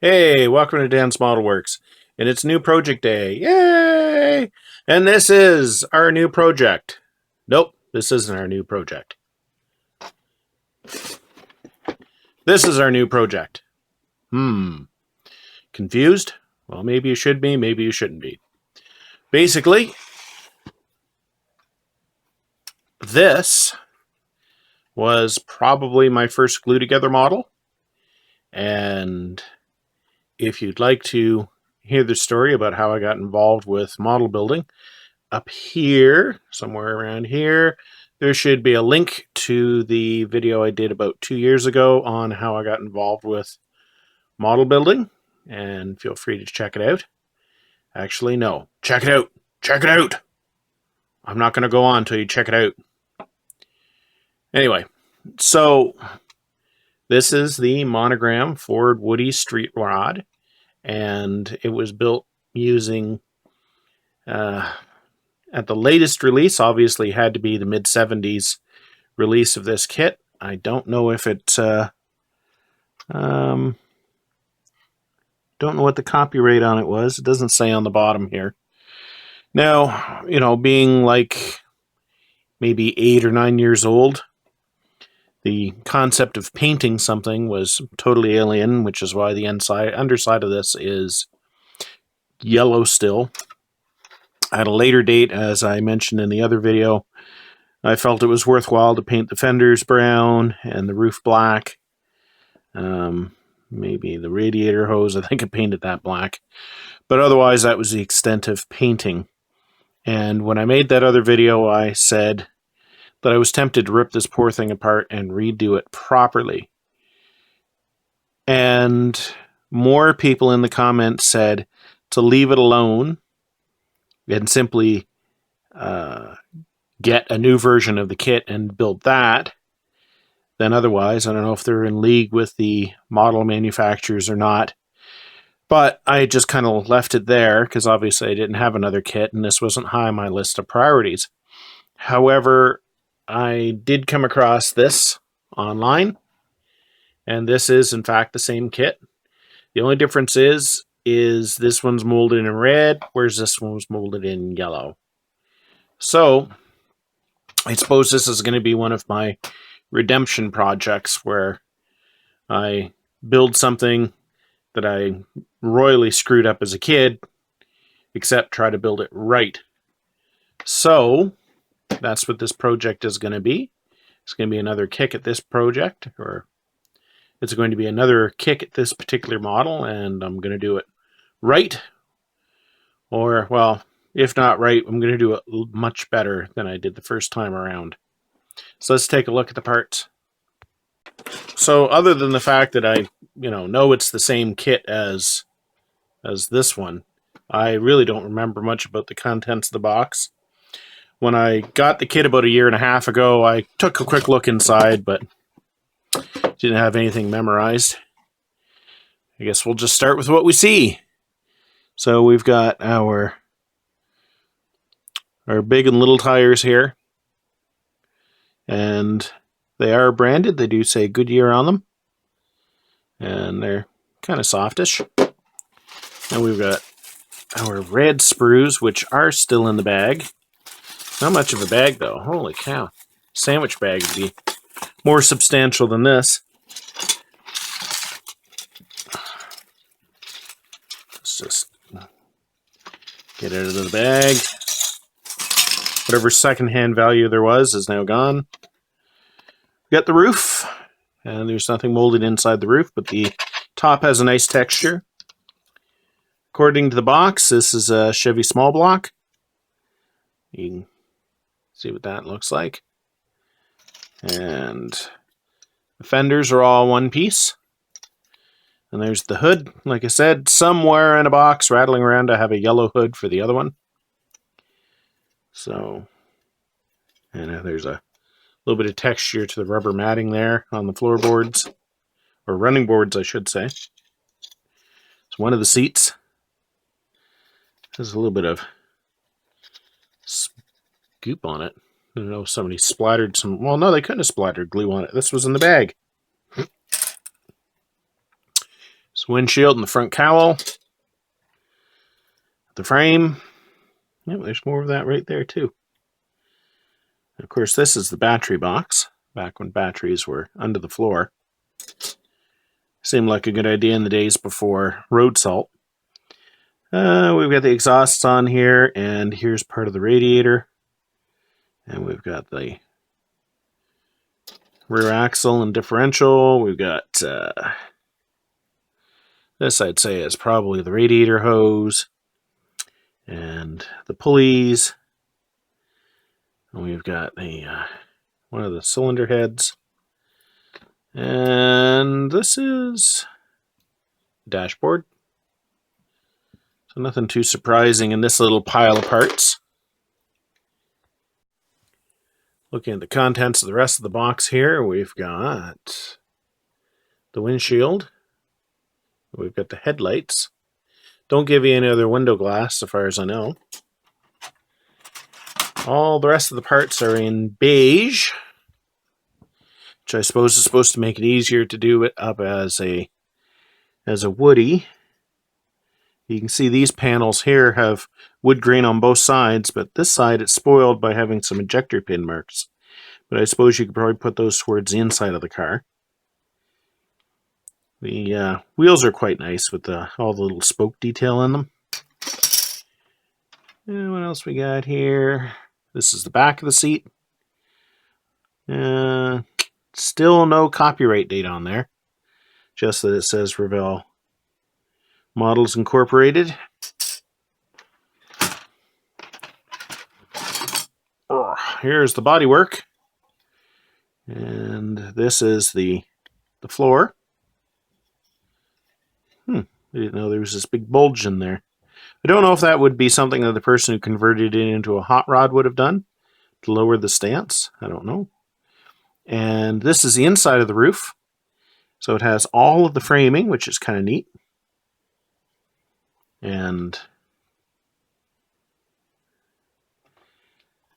Hey, welcome to Dan's Model Works, and it's new project day. Yay! And this is our new project. Nope, this isn't our new project. This is our new project. Confused? Well, maybe you should be, maybe you shouldn't be. Basically, this was probably my first glue together model, and if you'd like to hear the story about how I got involved with model building, up here, somewhere around here, there should be a link to the video I did about 2 years ago on how I got involved with model building, and feel free to check it out. Actually, no. Check it out! Check it out! I'm not going to go on until you check it out. Anyway, so this is the Monogram Ford Woody Street Rod, and it was built using, at the latest release, obviously had to be the mid-70s release of this kit. I don't know if it, don't know what the copyright on it was. It doesn't say on the bottom here. Now, you know, being like maybe 8 or 9 years old, the concept of painting something was totally alien, which is why the underside of this is yellow still. At a later date, as I mentioned in the other video, I felt it was worthwhile to paint the fenders brown and the roof black. Maybe the radiator hose, I think I painted that black. But otherwise, that was the extent of painting. And when I made that other video, I said that I was tempted to rip this poor thing apart and redo it properly. And more people in the comments said to leave it alone and simply get a new version of the kit and build that, then otherwise, I don't know if they're in league with the model manufacturers or not, but I just kind of left it there because obviously I didn't have another kit and this wasn't high on my list of priorities. However, I did come across this online, and this is in fact the same kit. The only difference is this one's molded in red, whereas this one was molded in yellow. So I suppose this is going to be one of my redemption projects where I build something that I royally screwed up as a kid, except try to build it right. So that's what this project is going to be. It's going to be another kick at this project, or it's going to be another kick at this particular model, and I'm going to do it right. Or, well, if not right, I'm going to do it much better than I did the first time around. So let's take a look at the parts. So other than the fact that I, know it's the same kit as this one, I really don't remember much about the contents of the box. When I got the kit about 1.5 years ago, I took a quick look inside, but didn't have anything memorized. I guess we'll just start with what we see. So we've got our big and little tires here, and they are branded. They do say Goodie on them, and they're kind of softish. And we've got our red Sprues, which are still in the bag. Not much of a bag, though. Holy cow. Sandwich bag would be more substantial than this. Let's just get it out of the bag. Whatever secondhand value there was is now gone. We got the roof, and there's nothing molded inside the roof, but the top has a nice texture. According to the box, this is a Chevy small block. You can see what that looks like. And the fenders are all one piece. And there's the hood. Like I said, somewhere in a box rattling around, I have a yellow hood for the other one. So, and there's a little bit of texture to the rubber matting there on the floorboards, or running boards, I should say. So one of the seats has a little bit of goop on it. I don't know if somebody splattered some... Well, no, they couldn't have splattered glue on it. This was in the bag. This windshield and the front cowl. The frame. Yeah, there's more of that right there too. And of course, this is the battery box, back when batteries were under the floor. Seemed like a good idea in the days before road salt. We've got the exhausts on here, and here's part of the radiator. And we've got the rear axle and differential. We've got this, I'd say, is probably the radiator hose and the pulleys. And we've got the one of the cylinder heads. And this is dashboard. So nothing too surprising in this little pile of parts. Looking at the contents of the rest of the box here, we've got the windshield. We've got the headlights. Don't give you any other window glass, as far as I know. All the rest of the parts are in beige, which I suppose is supposed to make it easier to do it up as a woodie. You can see these panels here have wood grain on both sides, but this side it's spoiled by having some ejector pin marks. But I suppose you could probably put those towards the inside of the car. The wheels are quite nice with all the little spoke detail in them. And what else we got here? This is the back of the seat. Still no copyright date on there. Just that it says Revell Models Incorporated. Here's the bodywork. And this is the floor. I didn't know there was this big bulge in there. I don't know if that would be something that the person who converted it into a hot rod would have done to lower the stance. I don't know. And this is the inside of the roof. So it has all of the framing, which is kind of neat. And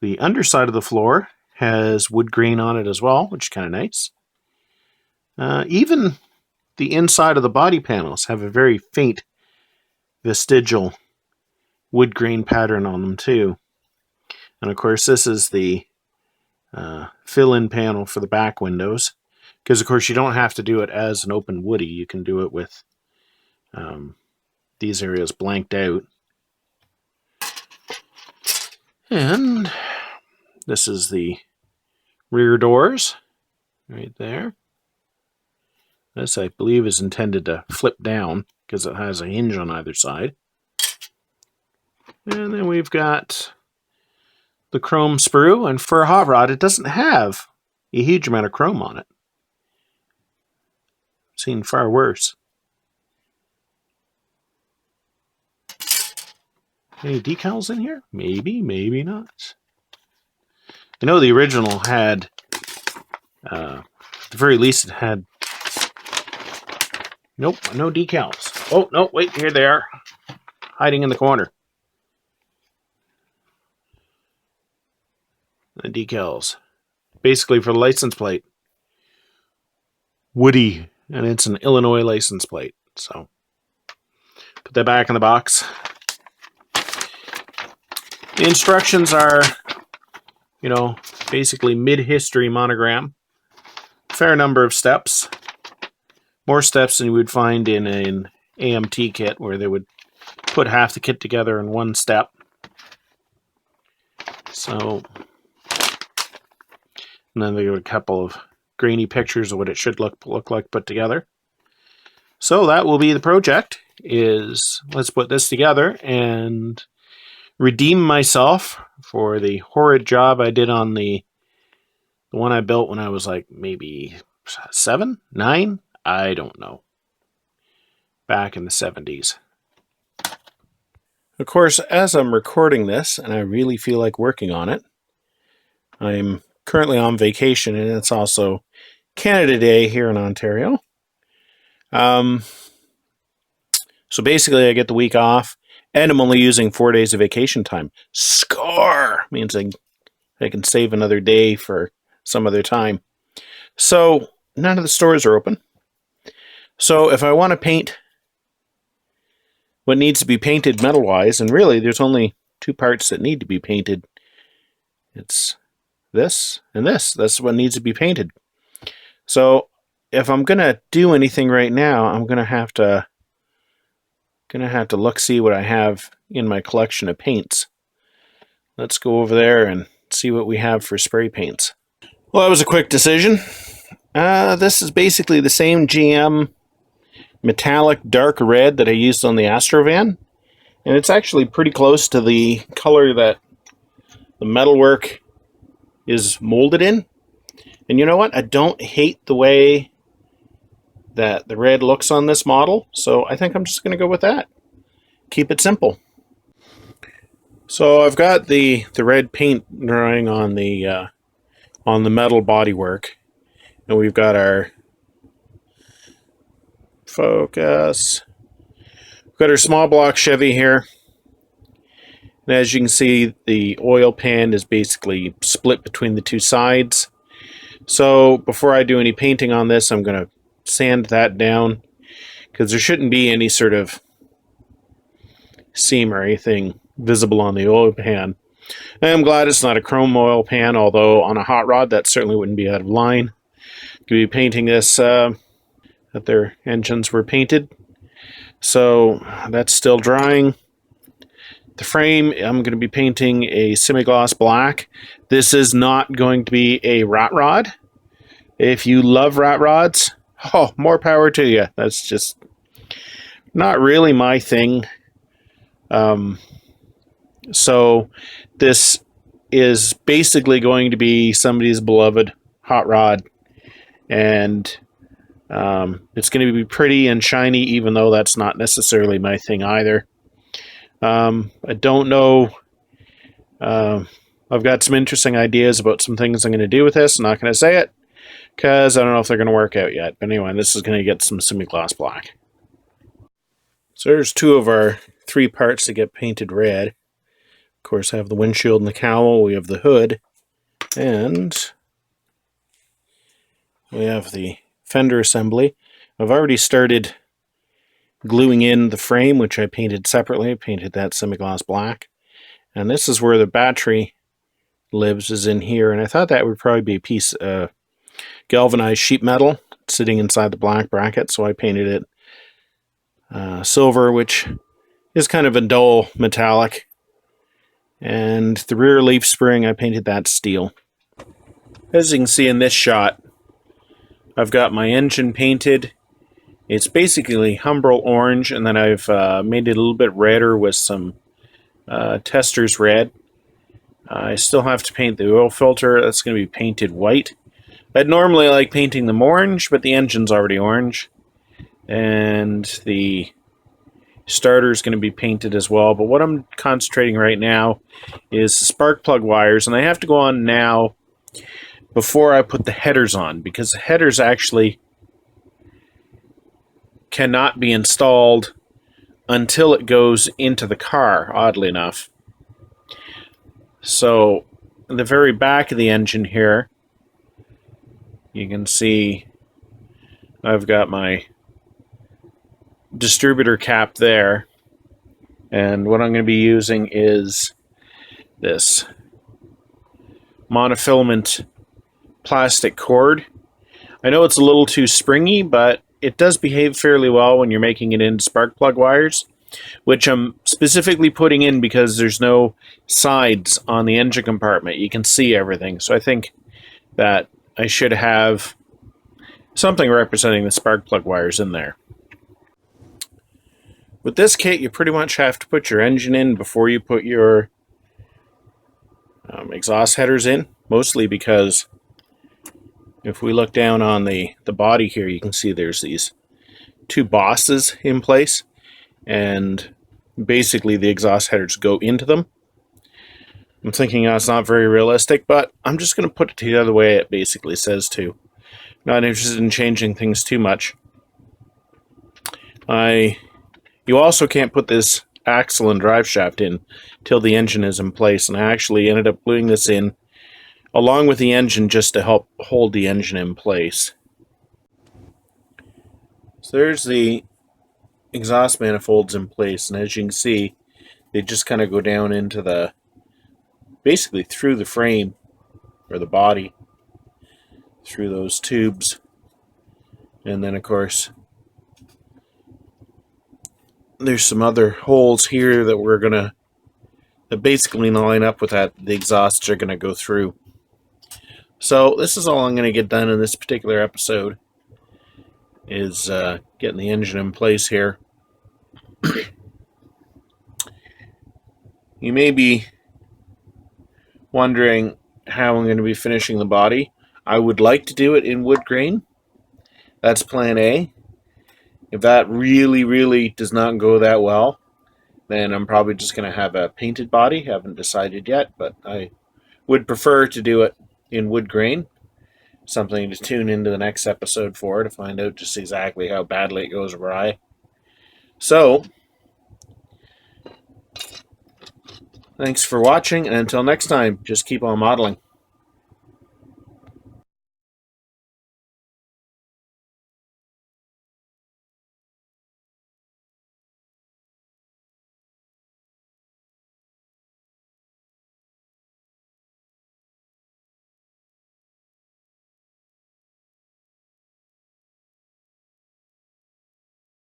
the underside of the floor has wood grain on it as well, which is kind of nice. Even the inside of the body panels have a very faint vestigial wood grain pattern on them too. And of course this is the fill-in panel for the back windows, because of course you don't have to do it as an open woodie. You can do it with these areas blanked out. And this is the rear doors right there. This, I believe, is intended to flip down because it has a hinge on either side. And then we've got the chrome sprue, and for a hot rod, it doesn't have a huge amount of chrome on it. I've seen far worse. Any decals in here? Maybe, maybe not. I know the original had, at the very least, it had. Nope, no decals. Oh, no, wait, here they are. Hiding in the corner. The decals. Basically for the license plate. Woodie, and it's an Illinois license plate. So, put that back in the box. The instructions are, basically mid-history monogram. Fair number of steps. More steps than you would find in an AMT kit, where they would put half the kit together in one step. So, and then they got a couple of grainy pictures of what it should look like put together. So that will be the project, is let's put this together and redeem myself for the horrid job I did on the one I built when I was like maybe 7, 9? I don't know. Back in the 70s. Of course, as I'm recording this, and I really feel like working on it, I'm currently on vacation, and it's also Canada Day here in Ontario. So basically, I get the week off, and I'm only using 4 days of vacation time. Score! Means I can save another day for some other time. So, none of the stores are open. So if I want to paint what needs to be painted metal-wise, and really there's only two parts that need to be painted. It's this and this. That's what needs to be painted. So if I'm gonna do anything right now, I'm gonna have to look, see what I have in my collection of paints. Let's go over there and see what we have for spray paints. Well, that was a quick decision. This is basically the same GM metallic dark red that I used on the Astrovan, and it's actually pretty close to the color that the metalwork is molded in. And you know what? I don't hate the way that the red looks on this model, so I think I'm just going to go with that. Keep it simple. So I've got the red paint drying on the metal bodywork, and we've got our focus. We've got our small block Chevy here. And as you can see, the oil pan is basically split between the two sides. So before I do any painting on this, I'm going to sand that down, because there shouldn't be any sort of seam or anything visible on the oil pan. And I'm glad it's not a chrome oil pan, although on a hot rod that certainly wouldn't be out of line. Could be painting this that their engines were painted. So that's still drying. The frame, I'm going to be painting a semi-gloss black. This is not going to be a rat rod. If you love rat rods, oh, more power to you. That's just not really my thing. So this is basically going to be somebody's beloved hot rod. And it's going to be pretty and shiny, even though that's not necessarily my thing either. I don't know. I've got some interesting ideas about some things I'm going to do with this. I'm not going to say it, because I don't know if they're going to work out yet. But anyway, this is going to get some semi-gloss black. So there's two of our three parts that get painted red. Of course, I have the windshield and the cowl. We have the hood. And we have the fender assembly. I've already started gluing in the frame, which I painted separately. I painted that semi-gloss black. And this is where the battery lives, is in here. And I thought that would probably be a piece of galvanized sheet metal sitting inside the black bracket, so I painted it silver, which is kind of a dull metallic. And the rear leaf spring, I painted that steel. As you can see in this shot, I've got my engine painted. It's basically Humbrol orange, and then I've made it a little bit redder with some Testors red. I still have to paint the oil filter. That's going to be painted white. I'd normally like painting them orange, but the engine's already orange. And the starter is going to be painted as well. But what I'm concentrating right now is the spark plug wires, and I have to go on now before I put the headers on, because the headers actually cannot be installed until it goes into the car, oddly enough. So in the very back of the engine here, you can see I've got my distributor cap there, and what I'm going to be using is this monofilament plastic cord. I know it's a little too springy, but it does behave fairly well when you're making it into spark plug wires, which I'm specifically putting in because there's no sides on the engine compartment. You can see everything, so I think that I should have something representing the spark plug wires in there. With this kit, you pretty much have to put your engine in before you put your exhaust headers in, mostly because if we look down on the body here, you can see there's these two bosses in place, and basically the exhaust headers go into them. I'm thinking that's not very realistic, but I'm just going to put it the other way it basically says to. Not interested in changing things too much. You also can't put this axle and drive shaft in till the engine is in place, and I actually ended up gluing this in along with the engine just to help hold the engine in place. So there's the exhaust manifolds in place, and as you can see, they just kind of go down into the, basically through the frame, or the body, through those tubes. And then of course there's some other holes here that that basically line up with that the exhausts are going to go through. So this is all I'm going to get done in this particular episode, is getting the engine in place here. You may be wondering how I'm going to be finishing the body. I would like to do it in wood grain. That's plan A. If that really does not go that well, then I'm probably just going to have a painted body. Haven't decided yet, but I would prefer to do it in wood grain. Something to tune into the next episode for, to find out just exactly how badly it goes awry. So, thanks for watching, and until next time, just keep on modeling.